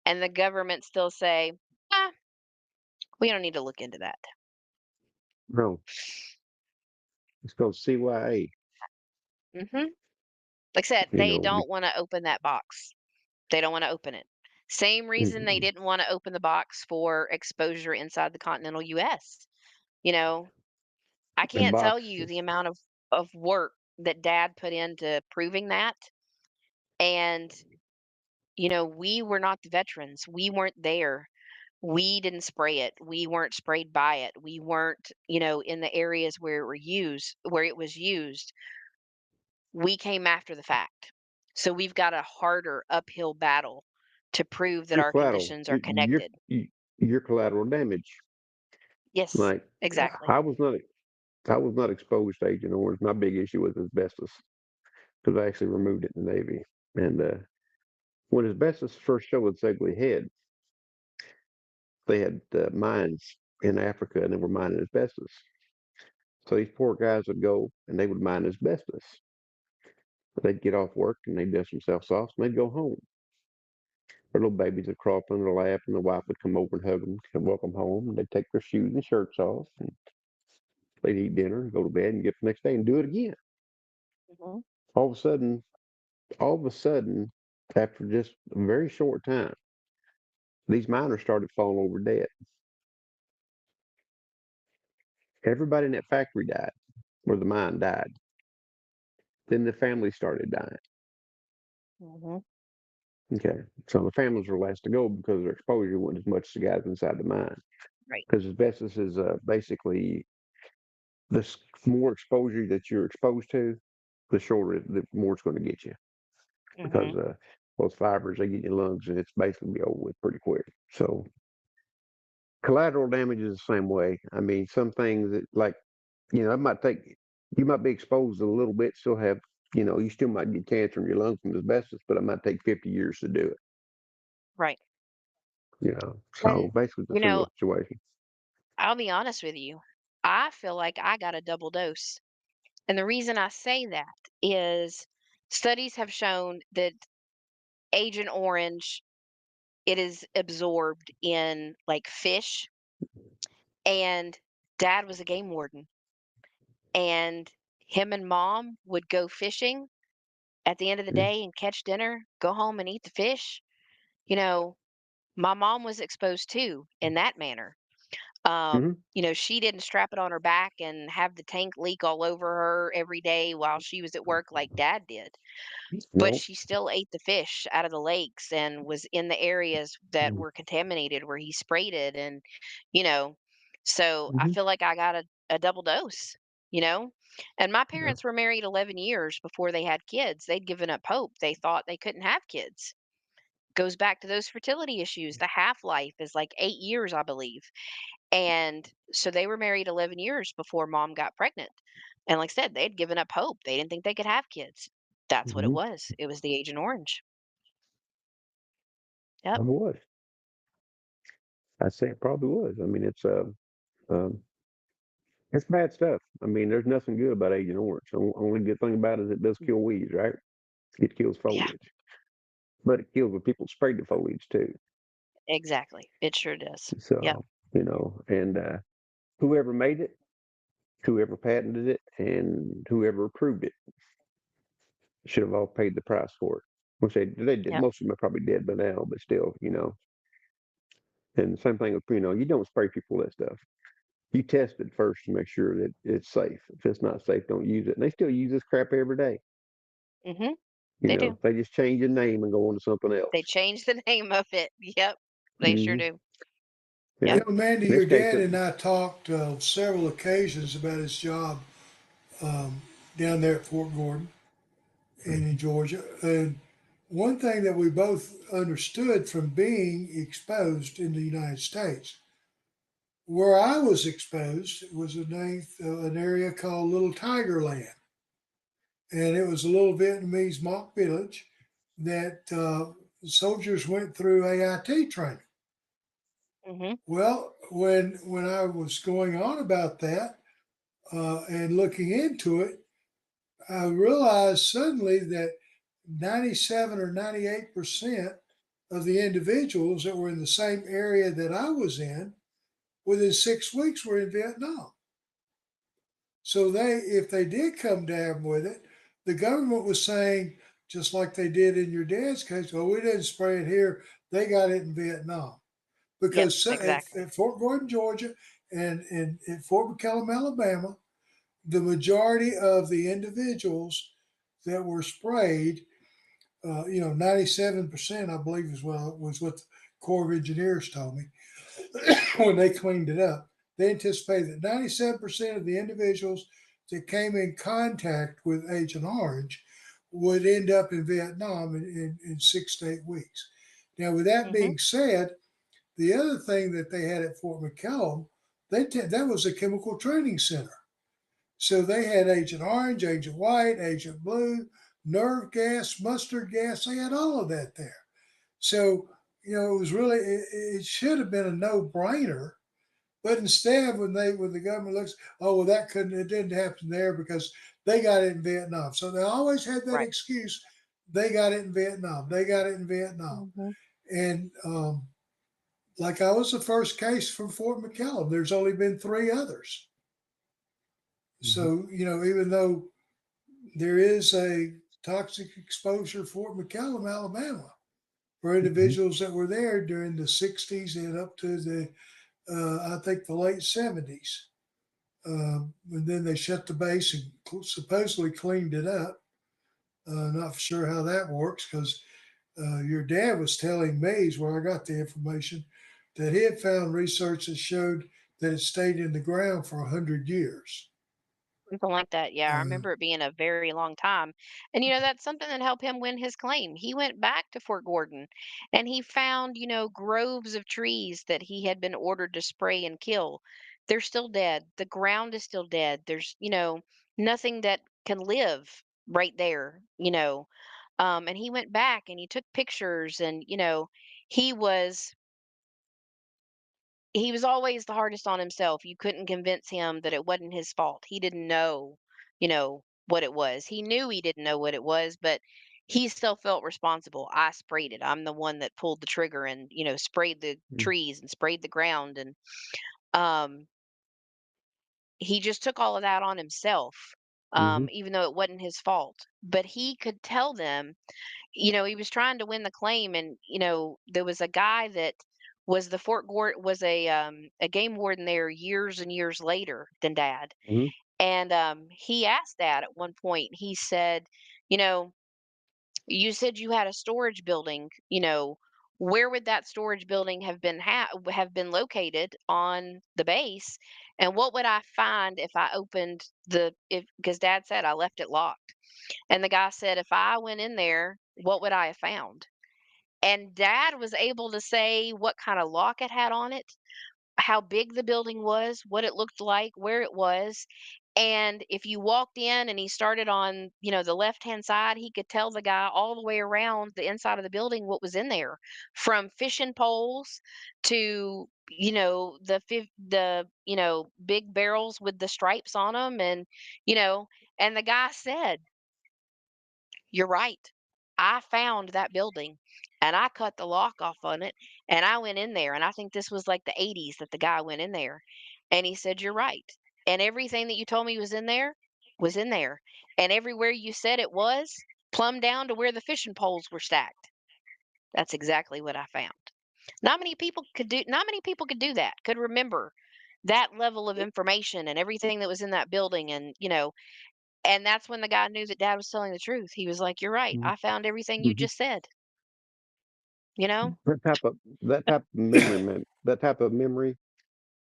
and the government still say, "Ah, we don't need to look into that." No, it's called CYA. Mhm. Like I said, You they know, be- don't wanna open that box. They don't wanna open it. Same reason they mm, didn't wanna open the box for exposure inside the continental US. You know, I and can't tell box. you the amount of work that Dad put into proving that. And, we were not the veterans. We weren't there. We didn't spray it. We weren't sprayed by it. We weren't, in the areas where it was used. We came after the fact. So we've got a harder uphill battle to prove that Your our collateral, conditions are connected. your collateral damage. Yes, Like exactly. I was not exposed to Agent Orange. My big issue was asbestos because I actually removed it in the Navy. And when asbestos first showed its ugly head, they had mines in Africa and they were mining asbestos. So these poor guys would go and they would mine asbestos. They'd get off work and they'd dust themselves off and they'd go home. Their little babies would crawl up in their lap and the wife would come over and hug them and welcome home. And they'd take their shoes and shirts off and they'd eat dinner and go to bed and get up the next day and do it again. Mhm. All of a sudden, all of a sudden, after just a very short time, these miners started falling over dead. Everybody in that factory died, or the mine died. Then the family started dying. Mhm. Okay, so the families were last to go because their exposure wasn't as much as the guys inside the mine. Right. Because asbestos is basically the more exposure that you're exposed to, the shorter, the more it's going to get you. Because Mhm. those fibers they get in your lungs and it's basically be over with pretty quick. So collateral damage is the same way. I mean, some things that like it might take you might be exposed a little bit, still have you still might get cancer in your lungs from asbestos, but it might take 50 years to do it. Right. So And, basically, it's you a similar know, situation. I'll be honest with you. I feel like I got a double dose. And the reason I say that is studies have shown that Agent Orange, it is absorbed in like fish, and Dad was a game warden, and him and Mom would go fishing at the end of the day and catch dinner, go home and eat the fish. You know, my mom was exposed too in that manner. Mm-hmm. She didn't strap it on her back and have the tank leak all over her every day while she was at work like Dad did. But No. she still ate the fish out of the lakes and was in the areas that were contaminated where he sprayed it. And, you know, so I Mm-hmm. feel like I got a double dose, you know? And my Yeah. parents were married 11 years before they had kids. They'd given up hope. They thought they couldn't have kids. Goes back to those fertility issues. The half life is like 8 years, I believe. And so they were married 11 years before mom got pregnant. And like I said, they'd given up hope. They didn't think they could have kids. That's what it Mm-hmm. was. It was the Agent Orange. Yep. I was. I'd say it probably was. I mean, um, it's bad stuff. I mean, there's nothing good about Agent Orange. The only good thing about it is it does kill weeds, right? It kills Yeah, foliage, but it kills the people spray the foliage too. exactly. It sure does. Yep. And whoever made it, whoever patented it, and whoever approved it should have all paid the price for it. Which they did. Yep. Most of them are probably dead by now, but still. And the same thing with you don't spray people with that stuff. You test it first to make sure that it's safe. If it's not safe, don't use it. And they still use this crap every day. Mhm. They do. They just change the name and go on to something They else. changed the name of it. Yep. They sure Hmm. do. Yeah. Yep. Mandy, In your this case, dad and I talked several occasions about his job um, down there at Fort Gordon and in Georgia. And one thing that we both understood from being exposed in the United States, where I was exposed was an area called Little Tiger Land. And it was a little Vietnamese mock village that soldiers went through AIT training. Mhm. Well, when I was going on about that and looking into it, I realized suddenly that 97 or 98% of the individuals that were in the same area that I was in within 6 weeks were in Vietnam. So if they did come down with it, the government was saying, just like they did in your dad's case, oh, we didn't spray it here. They got it in Vietnam. Yep. Because Exactly. at Fort Gordon, Georgia, and at Fort McCallum, Alabama, the majority of the individuals that were sprayed, 97%, I believe, was what the Corps of Engineers told me when they cleaned it up. They anticipated that 97% of the individuals that came in contact with Agent Orange would end up in Vietnam in 6 to 8 weeks. Now, with that Mhm. being said, the other thing that they had at Fort McCallum, that was a chemical training center. So they had Agent Orange, Agent White, Agent Blue, nerve gas, mustard gas. They had all of that there. So, it was really, it should have been a no brainer. But instead, when the government looks, oh well, it didn't happen there because they got it in Vietnam. So they always had that Right. excuse. They got it in Vietnam. They got it in Vietnam. Mhm. And like I was the first case from Fort McCallum. There's only been three others. Hmm. So even though there is a toxic exposure at Fort McCallum, Alabama, for Hmm. individuals that were there during the '60s and up to the I think the late '70s. And then they shut the base and supposedly cleaned it up. Not sure how that works because your dad was telling me, is where I got the information, that he had found research that showed that it stayed in the ground for 100 years. Something like that, yeah, I Uh, remember it being a very long time, and, that's something that helped him win his claim. He went back to Fort Gordon, and he found, groves of trees that he had been ordered to spray and kill. They're still dead. The ground is still dead. There's, nothing that can live right there, and he went back and he took pictures and, he was he was always the hardest on himself. You couldn't convince him that it wasn't his fault. He didn't know, what it was. He knew he didn't know what it was, but he still felt responsible. I sprayed it. I'm the one that pulled the trigger and, sprayed the trees and sprayed the ground. And um, he just took all of that on himself, Hmm. even though it wasn't his fault. But he could tell them, he was trying to win the claim, and there was a guy that was the Fort Gord was a game warden there years and years later than Dad, Hmm. and he asked Dad at one point. He said, you know, you said you had a storage building. Where would that storage building have been located on the base, and what would I find if I opened the if because Dad said I left it locked, and the guy said if I went in there, what would I have found? And Dad was able to say what kind of lock it had on it, how big the building was, what it looked like, where it was. And if you walked in and he started on, the left-hand side, he could tell the guy all the way around the inside of the building what was in there, from fishing poles to, big barrels with the stripes on them. And, you know, and the guy said, you're right. I found that building and I cut the lock off on it and I went in there. And I think this was like the 80s that the guy went in there. And he said, you're right. And everything that you told me was in there was in there. And everywhere you said it was, plumb down to where the fishing poles were stacked. That's exactly what I found. Not many people could do that, could remember that level of information and everything that was in that building. And, and that's when the guy knew that Dad was telling the truth. He was like, "You're right. I found everything you Hmm. just said." You know? That type of that type of memory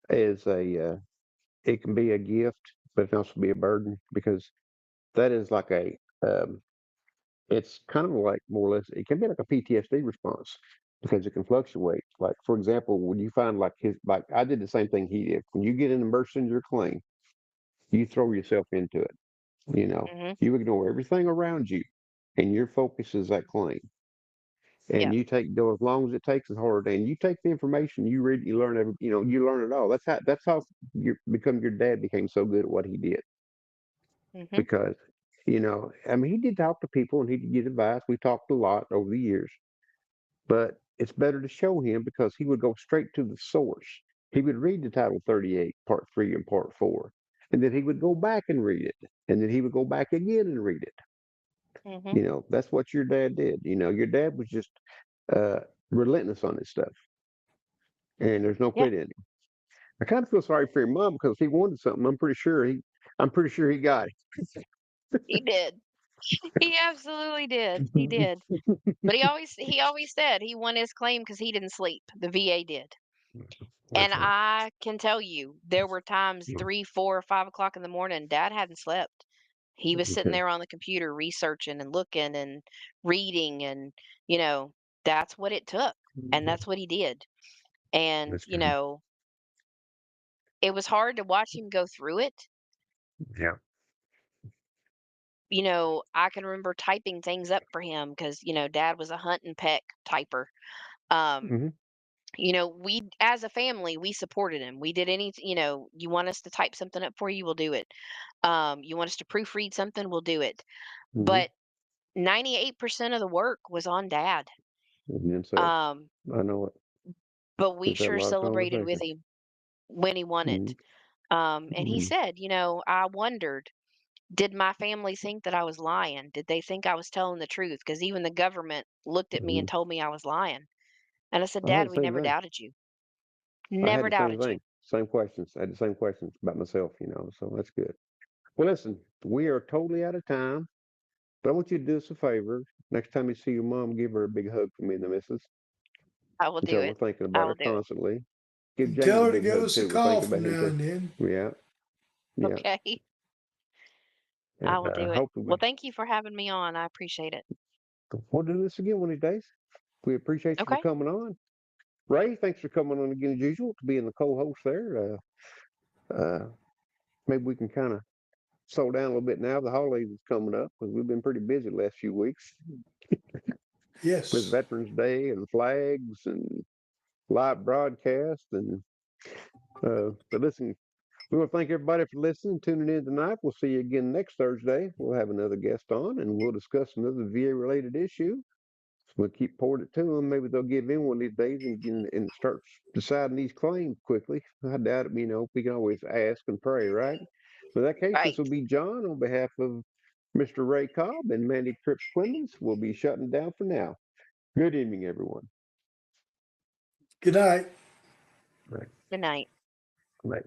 is it can be a gift, but it can also be a burden because that is like um, it's kind of like more or less, it can be like a PTSD response because it can fluctuate. Like, for example, when you find like I did the same thing he did. When you get immersed in your claim, you throw yourself into it. You know, Mhm. you ignore everything around you and your focus is that claim. And Yeah. you go as long as it takes as hard. And you take the information, you read, you learn you learn it all. That's how you become your dad became so good at what he did Mhm. because I mean, he did talk to people and he did get advice. We talked a lot over the years, but it's better to show him because he would go straight to the source. He would read the Title 38, Part 3 and Part 4, and then he would go back and read it, and then he would go back again and read it. Mhm. That's what your dad did. Your dad was just uh, relentless on this stuff, and there's no Yeah. quit in him. I kind of feel sorry for your mom because if he wanted something, I'm pretty sure I'm pretty sure he got He did. He absolutely did. He it. did. But he always said he won his claim because he didn't sleep. The VA did. And That's right. I can tell you, there were times Mm. 3, 4, or 5 o'clock in the morning, Dad hadn't slept. He was sitting Okay. there on the computer researching and looking and reading, and you know, that's what it took, and that's what he did. And That's good. it was hard to watch him go through it. Yeah. I can remember typing things up for him because Dad was a hunt and peck typer. Um, Hmm. we as a family, we supported him. We did you want us to type something up for you, we'll do it. You want us to proofread something, we'll do it. Hmm. But 98% of the work was on Dad. And then so Um, I know it. but we We've had a sure lot of celebrated with conversation. him when he won Hmm. it. And he Hmm. said, I wondered, did my family think that I was lying? Did they think I was telling the truth? Because even the government looked at me Hmm. and told me I was lying. And I said, I had Dad, the we same never thing. doubted you. I had Never the same doubted you. thing. Same questions. I had the same questions about myself. So that's good. Well, listen, we are totally out of time, but I want you to do us a favor. Next time you see your mom, give her a big hug from me and the missus I will and do tell her we're it. thinking I about will her do it. constantly. Give And James tell a her to big give hug us a too. We're call thinking about from him now too. and then. Yeah, yeah. Okay. I And will do it. hopefully Well, thank you for having me on. I appreciate it. we'll do this again one of these days. We appreciate you for Okay. coming on. Ray, thanks for coming on again as usual to being the co-host there. Maybe we can kind of slow down a little bit now. The holidays is coming up because we've been pretty busy the last few weeks with Yes. Veterans Day and flags and live broadcast. But listen, we want to thank everybody for listening, tuning in tonight. We'll see you again next Thursday. We'll have another guest on and we'll discuss another VA related issue. We'll keep pouring it to them. Maybe they'll give in one of these days and start deciding these claims quickly. I doubt it. We can always ask and pray, right? In that case, this Right. will be John on behalf of Mr. Ray Cobb and Mandy Cripps Clemens. We'll be shutting down for now. Good evening, everyone. Good night. Right, Good night. right.